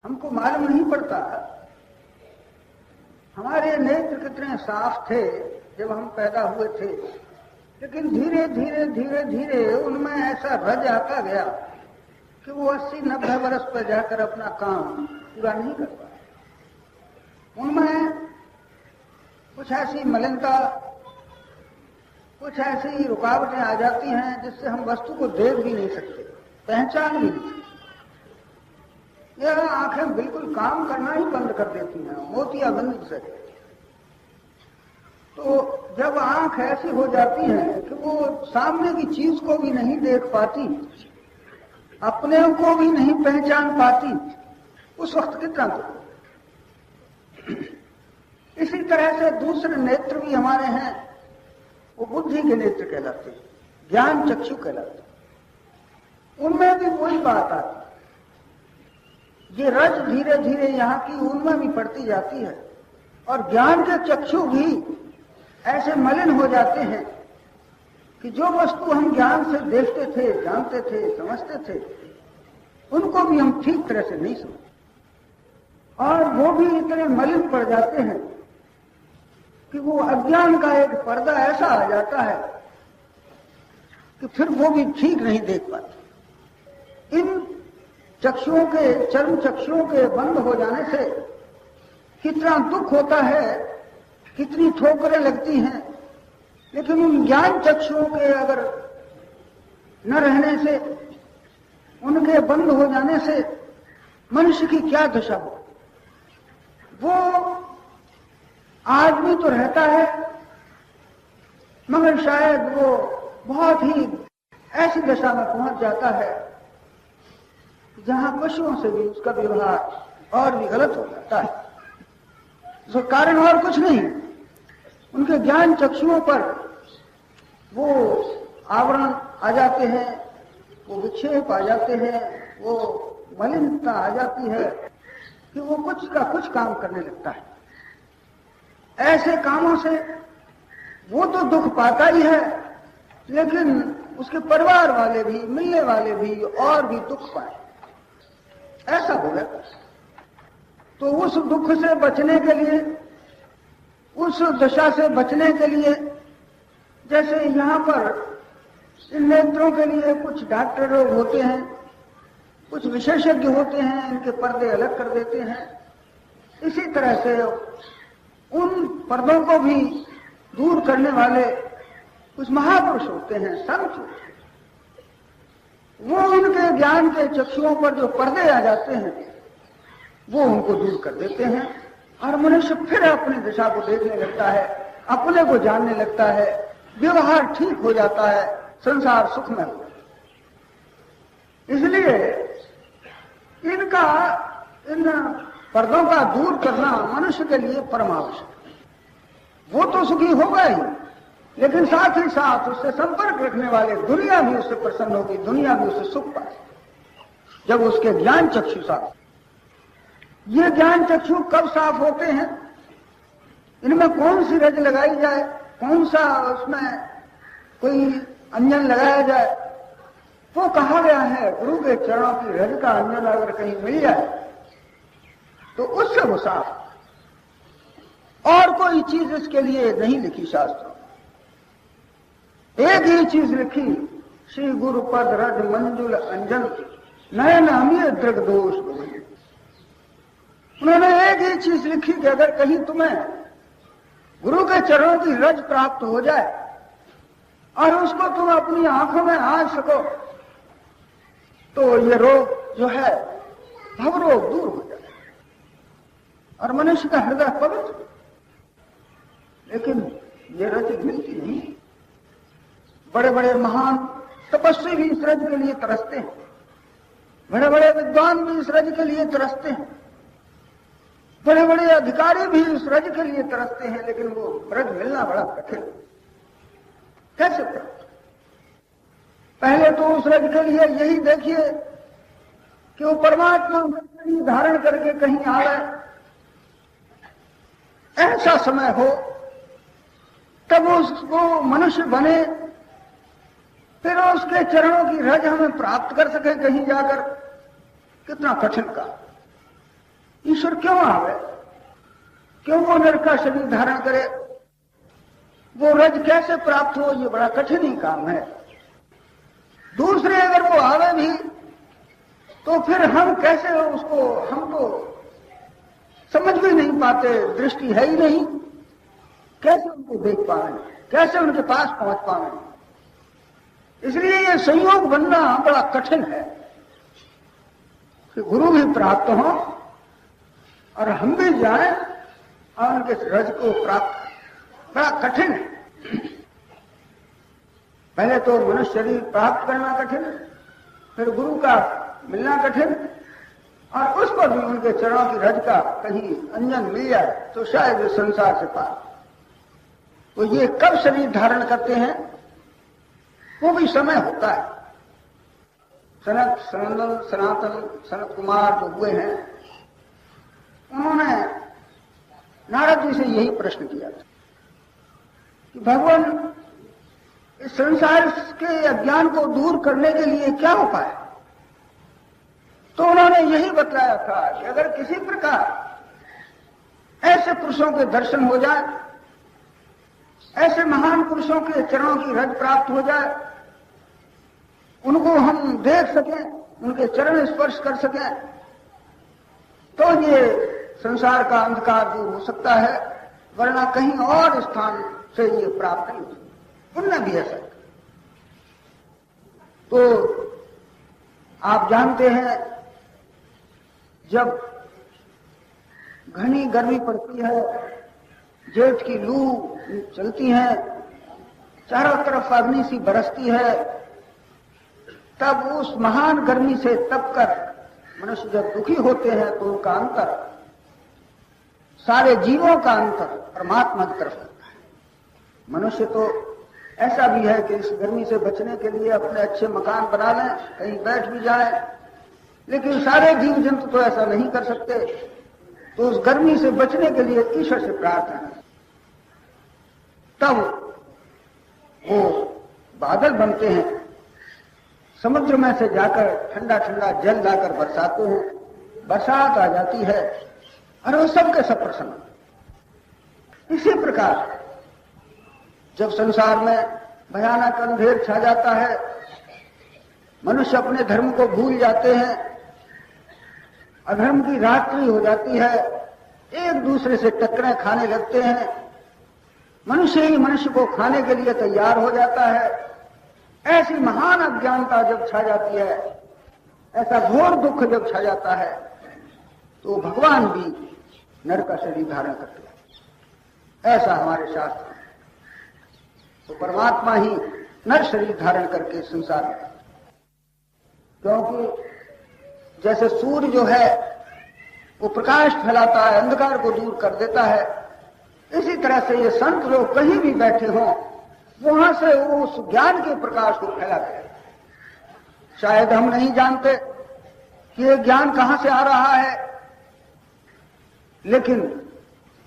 हमको मालूम नहीं पड़ता हमारे नेत्र कितने साफ थे जब हम पैदा हुए थे, लेकिन धीरे धीरे धीरे धीरे उनमें ऐसा रज आता गया कि वो 80-90 वर्ष पर जाकर अपना काम पूरा नहीं कर पाए। उनमें कुछ ऐसी मलिनता, कुछ ऐसी रुकावटें आ जाती हैं जिससे हम वस्तु को देख भी नहीं सकते, पहचान भी नहीं सकते। यह आंखें बिल्कुल काम करना ही बंद कर देती हैं, मोतियाबिंद से। तो जब आंख ऐसी हो जाती है कि वो सामने की चीज को भी नहीं देख पाती, अपने को भी नहीं पहचान पाती, उस वक्त कितना दुख। इसी तरह से दूसरे नेत्र भी हमारे हैं, वो बुद्धि के नेत्र कहलाते हैं, ज्ञान चक्षु कहलाते हैं। उनमें भी वही बात आती, ये रज धीरे धीरे यहाँ की उनमें भी पड़ती जाती है, और ज्ञान के चक्षु भी ऐसे मलिन हो जाते हैं कि जो वस्तु हम ज्ञान से देखते थे, जानते थे, समझते थे, उनको भी हम ठीक तरह से नहीं समझते, और वो भी इतने मलिन पड़ जाते हैं कि वो अज्ञान का एक पर्दा ऐसा आ जाता है कि फिर वो भी ठीक नहीं देख पाते। इन चक्षुओं के, चर्म चक्षुओं के बंद हो जाने से कितना दुख होता है, कितनी ठोकरें लगती हैं, लेकिन उन ज्ञान चक्षुओं के अगर न रहने से, उनके बंद हो जाने से मनुष्य की क्या दशा हो। वो आदमी तो रहता है, मगर शायद वो बहुत ही ऐसी दशा में पहुंच जाता है जहां पशुओं से भी उसका व्यवहार और भी गलत हो जाता है। उसका कारण और कुछ नहीं, उनके ज्ञान चक्षुओं पर वो आवरण आ जाते हैं, वो विक्षेप आ जाते हैं, वो मलिनता आ जाती है कि वो कुछ का कुछ काम करने लगता है। ऐसे कामों से वो तो दुख पाता ही है, लेकिन उसके परिवार वाले भी, मिलने वाले भी और भी दुख पाए, ऐसा हो गया। तो उस दुख से बचने के लिए, उस दशा से बचने के लिए, जैसे यहाँ पर इन नेत्रों के लिए कुछ डॉक्टर लोग होते हैं, कुछ विशेषज्ञ होते हैं, इनके पर्दे अलग कर देते हैं, इसी तरह से उन पर्दों को भी दूर करने वाले कुछ महापुरुष होते हैं, संत होते हैं। वो उनके ज्ञान के चक्षुओं पर जो पर्दे आ जाते हैं वो उनको दूर कर देते हैं, और मनुष्य फिर अपनी दिशा को देखने लगता है, अपने को जानने लगता है, व्यवहार ठीक हो जाता है, संसार सुखमय हो जाता है। इसलिए इन पर्दों का दूर करना मनुष्य के लिए परम आवश्यक है। वो तो सुखी होगा ही, लेकिन साथ ही साथ उससे संपर्क रखने वाले दुनिया भी उससे प्रसन्न होगी, दुनिया भी उससे सुख पाए, जब उसके ज्ञान चक्षु साफ। ये ज्ञान चक्षु कब साफ होते हैं, इनमें कौन सी रज लगाई जाए, कौन सा उसमें कोई अंजन लगाया जाए, वो कहा गया है गुरु के चरणों की रज का अंजन अगर कहीं मिल जाए तो उससे वो साफ। और कोई चीज इसके लिए नहीं लिखी शास्त्रों, एक ही चीज लिखी, श्री गुरु पद रज मंजुल अंजन नयन अमीय दृग दोष बदले। उन्होंने एक ही चीज लिखी कि अगर कहीं तुम्हें गुरु के चरणों की रज प्राप्त हो जाए और उसको तुम अपनी आंखों में आंच सको तो ये रोग जो है, भवरोग दूर हो जाए और मनुष्य का हृदय पवित्र। लेकिन ये रज मिलती नहीं। बड़े बड़े महान तपस्वी भी इस रज के लिए तरसते हैं, बड़े बड़े विद्वान भी इस रज के लिए तरसते हैं, बड़े बड़े अधिकारी भी इस रज के लिए तरसते हैं, लेकिन वो रज मिलना बड़ा कठिन। कैसे प्राप्त? पहले तो उस रज के लिए यही देखिए कि वो परमात्मा धारण करके कहीं आवे, ऐसा समय हो, तब उसको मनुष्य बने, फिर उसके चरणों की रज हमें प्राप्त कर सके कहीं जाकर। कितना कठिन काम। ईश्वर क्यों आवे, क्यों वो नर का शरीर धारण करे, वो रज कैसे प्राप्त हो, ये बड़ा कठिन ही काम है। दूसरे अगर वो आवे भी तो फिर हम कैसे उसको, हम तो समझ भी नहीं पाते, दृष्टि है ही नहीं, कैसे उनको देख पाए, कैसे उनके पास पहुंच पाए। इसलिए ये संयोग बनना बड़ा कठिन है कि गुरु भी प्राप्त हो और हम भी जाएं और उनके रज को प्राप्त, बड़ा कठिन है। पहले तो मनुष्य शरीर प्राप्त करना कठिन, फिर गुरु का मिलना कठिन, और उस पर भी उनके चरणों की रज का कहीं अंजन मिल जाए तो शायद इस संसार से पार। तो ये कब शरीर धारण करते हैं, वो भी समय होता है। सनत कुमार जो हुए हैं, उन्होंने नारद जी से यही प्रश्न किया था कि भगवान, इस संसार के अज्ञान को दूर करने के लिए क्या उपाय है? तो उन्होंने यही बतलाया था कि अगर किसी प्रकार ऐसे पुरुषों के दर्शन हो जाए, ऐसे महान पुरुषों के चरणों की रज प्राप्त हो जाए, उनको हम देख सकें, उनके चरण स्पर्श कर सकें, तो ये संसार का अंधकार दूर हो सकता है, वरना कहीं और स्थान से ये प्राप्त नहीं हो सकता। उनने भी ऐसा। तो आप जानते हैं, जब घनी गर्मी पड़ती है, जेठ की लू चलती है, चारों तरफ अग्नि सी बरसती है, तब उस महान गर्मी से तपकर मनुष्य जब दुखी होते हैं तो उनका अंतर, सारे जीवों का अंतर परमात्मा की तरफ होता है। मनुष्य तो ऐसा भी है कि इस गर्मी से बचने के लिए अपने अच्छे मकान बना लें, कहीं बैठ भी जाए, लेकिन सारे जीव जंतु तो ऐसा नहीं कर सकते। तो उस गर्मी से बचने के लिए ईश्वर से प्रार्थना है, तब वो बादल बनते हैं, समुद्र में से जाकर ठंडा ठंडा जल लाकर बरसाते हैं, बरसात आ जाती है और वो सबके सब प्रसन्न। इसी प्रकार जब संसार में भयानक अंधेर छा जाता है, मनुष्य अपने धर्म को भूल जाते हैं, अधर्म की रात्रि हो जाती है, एक दूसरे से टक्करें खाने लगते हैं, मनुष्य ही मनुष्य को खाने के लिए तैयार हो जाता है, ऐसी महान अज्ञानता जब छा जाती है, ऐसा घोर दुख जब छा जाता है, तो भगवान भी नर का शरीर धारण करते हैं, ऐसा हमारे शास्त्र है। तो परमात्मा ही नर शरीर धारण करके संसार में, क्योंकि जैसे सूर्य जो है वो प्रकाश फैलाता है, अंधकार को दूर कर देता है, इसी तरह से ये संत लोग कहीं भी बैठे हों, वहां से वो उस ज्ञान के प्रकाश को फैलाते हैं। शायद हम नहीं जानते कि ये ज्ञान कहां से आ रहा है, लेकिन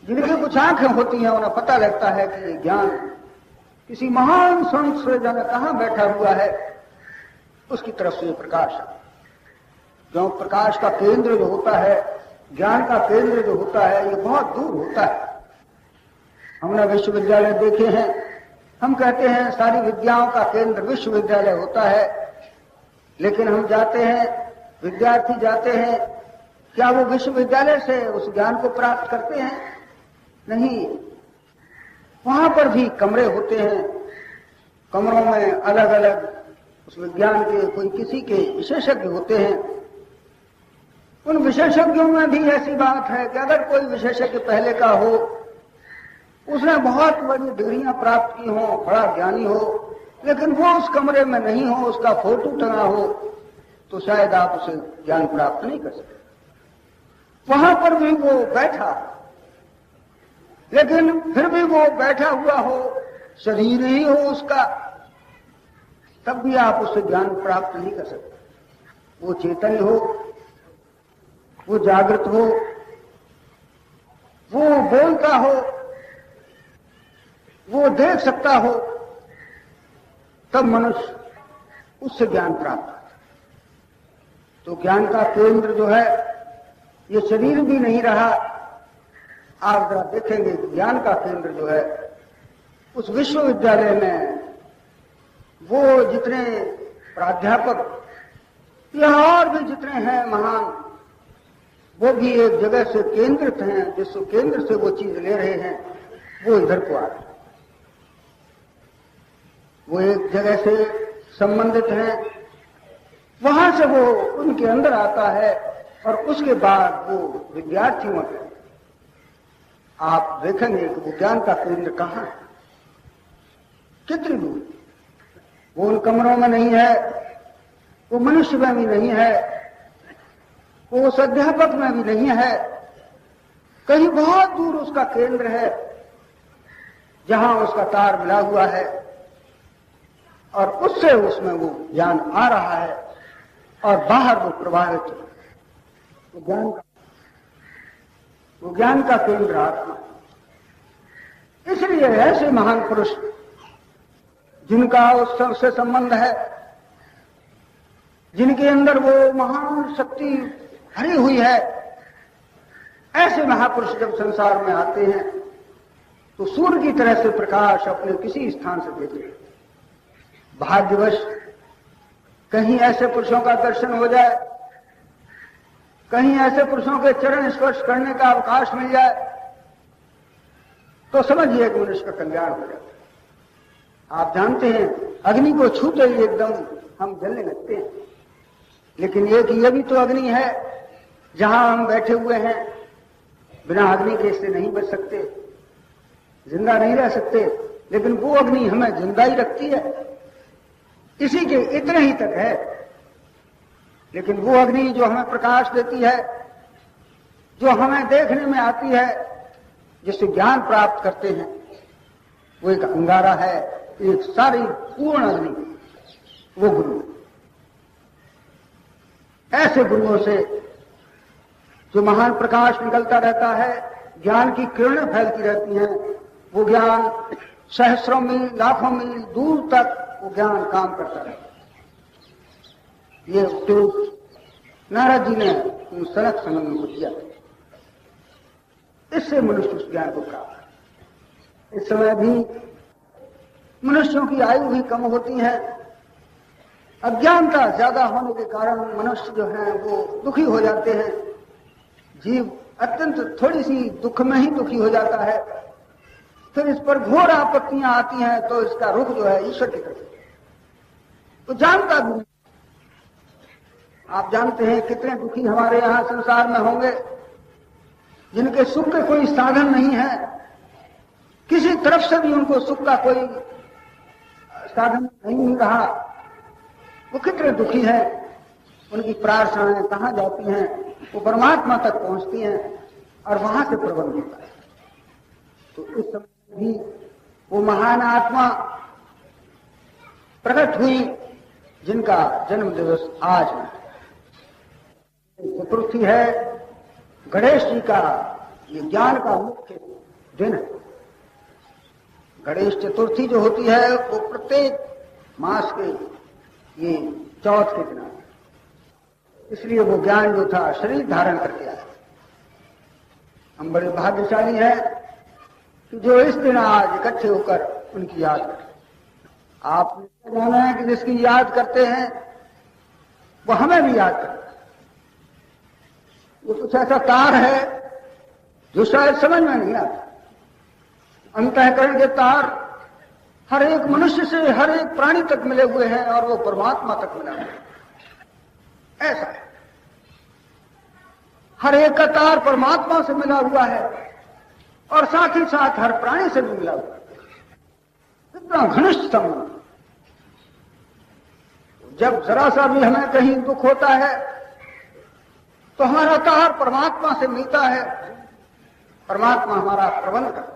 जिनकी कुछ आंखें होती हैं उन्हें पता लगता है कि ये ज्ञान किसी महान संत से जाने कहां बैठा हुआ है, उसकी तरफ से ये प्रकाश है। जो प्रकाश का केंद्र जो होता है, ज्ञान का केंद्र जो होता है, ये बहुत दूर होता है। हमने विश्वविद्यालय देखे हैं, हम कहते हैं सारी विद्याओं का केंद्र विश्वविद्यालय होता है, लेकिन हम जाते हैं, विद्यार्थी जाते हैं, क्या वो विश्वविद्यालय से उस ज्ञान को प्राप्त करते हैं? नहीं, वहां पर भी कमरे होते हैं, कमरों में अलग अलग उस विज्ञान के कोई किसी के विशेषज्ञ होते हैं। उन विशेषज्ञों में भी ऐसी बात है कि अगर कोई विशेषज्ञ पहले का हो, उसने बहुत बड़ी डिग्रियां प्राप्त की हो, बड़ा ज्ञानी हो, लेकिन वो उस कमरे में नहीं हो, उसका फोटो टंगा हो, तो शायद आप उसे ज्ञान प्राप्त नहीं कर सकते। वहां पर भी वो बैठा, लेकिन फिर भी वो बैठा हुआ हो, शरीर ही हो उसका, तब भी आप उससे ज्ञान प्राप्त नहीं कर सकते। वो चेतन हो, वो जागृत हो, वो बोलता हो, वो देख सकता हो, तब मनुष्य उससे ज्ञान प्राप्त होता है। तो ज्ञान का केंद्र जो है ये शरीर भी नहीं रहा। आप जरा देखेंगे ज्ञान का केंद्र जो है उस विश्वविद्यालय में वो जितने प्राध्यापक या और भी जितने हैं महान, वो भी एक जगह से केंद्रित हैं, जिस केंद्र से वो चीज ले रहे हैं वो इधर को आ रहे हैं। वो एक जगह से संबंधित हैं, वहां से वो उनके अंदर आता है और उसके बाद वो विद्यार्थियों में आप देखेंगे कि विज्ञान का केंद्र कहाँ है, कितनी दूर। वो उन कमरों में नहीं है, वो मनुष्य में भी नहीं है, वो उस अध्यापक में भी नहीं है, कहीं बहुत दूर उसका केंद्र है जहां उसका तार मिला हुआ है और उससे उसमें वो ज्ञान आ रहा है और बाहर वो प्रवाहित है। वो ज्ञान का केंद्र आत्मा। इसलिए ऐसे महान पुरुष जिनका उससे संबंध है, जिनके अंदर वो महान शक्ति भरी हुई है, ऐसे महापुरुष जब संसार में आते हैं तो सूर्य की तरह से प्रकाश अपने किसी स्थान से देते हैं। भाग्यवश कहीं ऐसे पुरुषों का दर्शन हो जाए, कहीं ऐसे पुरुषों के चरण स्पर्श करने का अवकाश मिल जाए तो समझिए कि मनुष्य का कल्याण हो जाता है। आप जानते हैं अग्नि को छूते ही एकदम हम जलने लगते हैं, लेकिन एक ये भी तो अग्नि है जहां हम बैठे हुए हैं, बिना अग्नि के इससे नहीं बच सकते, जिंदा नहीं रह सकते, लेकिन वो अग्नि हमें जिंदा ही रखती है। इसी के इतने ही तक है, लेकिन वो अग्नि जो हमें प्रकाश देती है, जो हमें देखने में आती है, जिससे ज्ञान प्राप्त करते हैं, वो एक अंगारा है, एक सारी पूर्ण अग्नि, वो गुरु। ऐसे गुरुओं से जो महान प्रकाश निकलता रहता है, ज्ञान की किरणें फैलती रहती हैं, वो ज्ञान सहस्रों मील लाखों मील दूर तक वो ज्ञान काम करता रहता है। ये उपदेश नारद जी ने उन सनक संगम को दिया। इससे मनुष्य उस ज्ञान को प्राप्त। इस समय भी मनुष्यों की आयु भी कम होती है, अज्ञानता ज्यादा होने के कारण मनुष्य जो है वो दुखी हो जाते हैं। जीव अत्यंत थोड़ी सी दुख में ही दुखी हो जाता है, फिर इस पर घोर आपत्तियां आती हैं तो इसका रुख जो है ईश्वर की तरफ, तो जानता भी नहीं। आप जानते हैं कितने दुखी हमारे यहां संसार में होंगे जिनके सुख के कोई साधन नहीं है, किसी तरफ से भी उनको सुख का कोई साधन नहीं मिल रहा, वो कितने दुखी हैं। उनकी प्रार्थनाएं कहां जाती हैं, वो परमात्मा तक पहुंचती हैं और वहां से प्रबंध होता है। तो इस समय भी वो महान आत्मा प्रकट हुई जिनका जन्म दिवस आज है। चतुर्थी है, गणेश जी का ये ज्ञान का मुख्य दिन है। गणेश चतुर्थी जो होती है वो प्रत्येक मास के ये चौथ के दिन, इसलिए वो ज्ञान जो था शरीर धारण करके आया। हम बड़े भाग्यशाली हैं कि जो इस दिन आज इकट्ठे होकर उनकी याद करें। आपने जाना है कि जिसकी याद करते हैं वो हमें भी याद करता है। वो कुछ ऐसा तार है जो शायद समझ में नहीं आता। अंतःकरण के तार हर एक मनुष्य से हर एक प्राणी तक मिले हुए हैं और वो परमात्मा तक मिला हुआ है। ऐसा है, हर एक का तार परमात्मा से मिला हुआ है और साथ ही साथ हर प्राणी से भी मिला हुआ है। इतना घनिष्ठ संबंध। जब जरा सा भी हमें कहीं दुख होता है तो हमारा तार परमात्मा से मिलता है, परमात्मा हमारा प्रबंध करता है।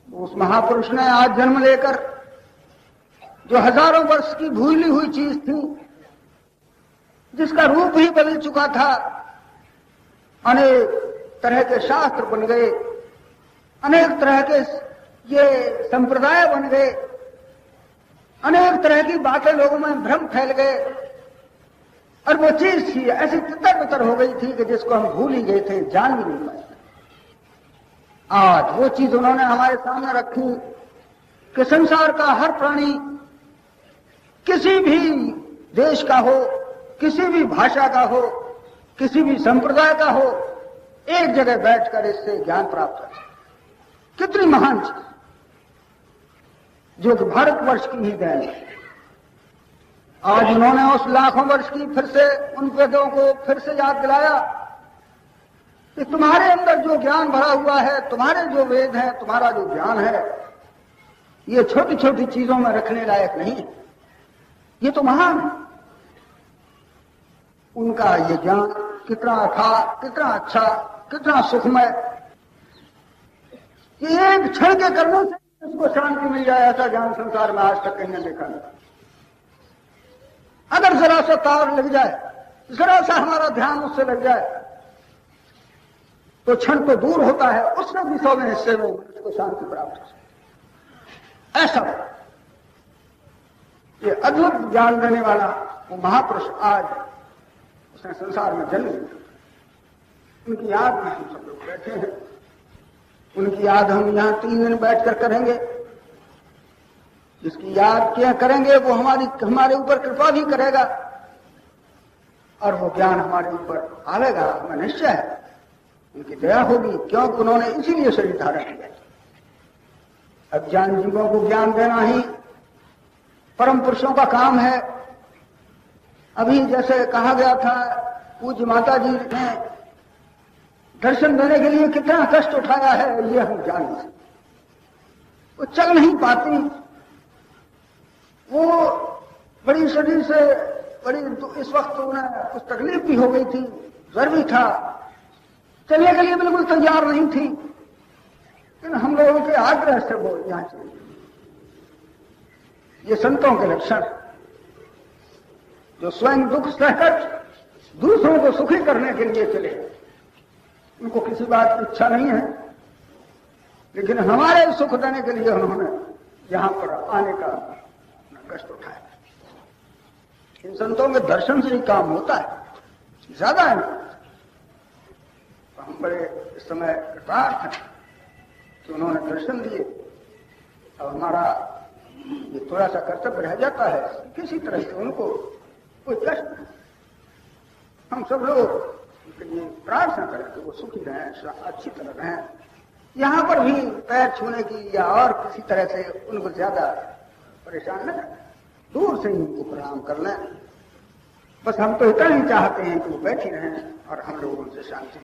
उस महापुरुष ने आज जन्म लेकर जो हजारों वर्ष की भूली हुई चीज थी, जिसका रूप ही बदल चुका था, अनेक तरह के शास्त्र बन गए, अनेक तरह के ये संप्रदाय बन गए, अनेक तरह की बातें लोगों में भ्रम फैल गए, और वो चीज थी ऐसी तितर बितर हो गई थी कि जिसको हम भूल ही गए थे, जान भी नहीं पाए। आज वो चीज उन्होंने हमारे सामने रखी कि संसार का हर प्राणी, किसी भी देश का हो, किसी भी भाषा का हो, किसी भी संप्रदाय का हो, एक जगह बैठकर इससे ज्ञान प्राप्त कर सकते। कितनी महान चीज, जो कि भारतवर्ष की ही देन है। आज उन्होंने उस लाखों वर्ष की फिर से उन वेदों को फिर से याद दिलाया कि तुम्हारे अंदर जो ज्ञान भरा हुआ है, तुम्हारे जो वेद हैं, तुम्हारा जो ज्ञान है, ये छोटी छोटी चीजों में रखने लायक नहीं है, ये तो महान है। उनका ये ज्ञान कितना था, कितना अच्छा, कितना सुखमय, कि एक क्षण के करने से उसको शांति मिल जाए, ऐसा ज्ञान संसार में आज तक कहीं नहीं देखा नहीं। अगर जरा सा तार लग जाए, जरा सा हमारा ध्यान उससे लग जाए, तो क्षण तो दूर होता है, उसमें भी 100वें हिस्से में उसको शांति प्राप्त हो सकती। ऐसा ये अद्भुत ज्ञान देने वाला वो महापुरुष आज उसने संसार में जन्म लिया। उनकी याद में हम सब लोग बैठे हैं। उनकी याद हम यहां 3 दिन बैठकर करेंगे। जिसकी याद क्या करेंगे वो हमारे ऊपर कृपा भी करेगा और वो ज्ञान हमारे ऊपर आवेगा, हमें निश्चय है। उनकी दया होगी, क्योंकि उन्होंने इसीलिए शरीर धारण किया। अज्ञान जीवों को ज्ञान देना ही परम पुरुषों का काम है। अभी जैसे कहा गया था, पूज्य माता जी ने दर्शन देने के लिए कितना कष्ट उठाया है, ये हम जान नहीं सकते। वो चल नहीं पाती, वो बड़ी शरीर से बड़ी, इस वक्त उन्हें कुछ तकलीफ भी हो गई थी, ज्वर भी था, चलने के लिए बिल्कुल तैयार नहीं थी। लेकिन हम लोगों के आग्रह से वो यहां चली। ये संतों के लक्षण, जो स्वयं दुख सहकर दूसरों को सुखी करने के लिए चले। उनको किसी बात की इच्छा नहीं है, लेकिन हमारे सुख देने के लिए उन्होंने यहां पर आने का कष्ट उठाया। इन संतों के दर्शन से ही काम होता है, ज्यादा है। तो हम बड़े इस समय कृतार्थ हैं कि उन्होंने दर्शन दिए। अब हमारा ये थोड़ा सा कर्तव्य रह जाता है, किसी तरह से उनको कोई कष्ट नहीं। हम सब लोग ये प्रार्थना करें कि वो सुखी रहें, अच्छी तरह रहें। यहां पर भी पैर छूने की या और किसी तरह से उनको ज्यादा परेशान न करें, दूर से ही उनको प्रणाम कर लें। बस हम तो इतना ही चाहते हैं कि वो बैठी रहें और हम लोग उनसे शांति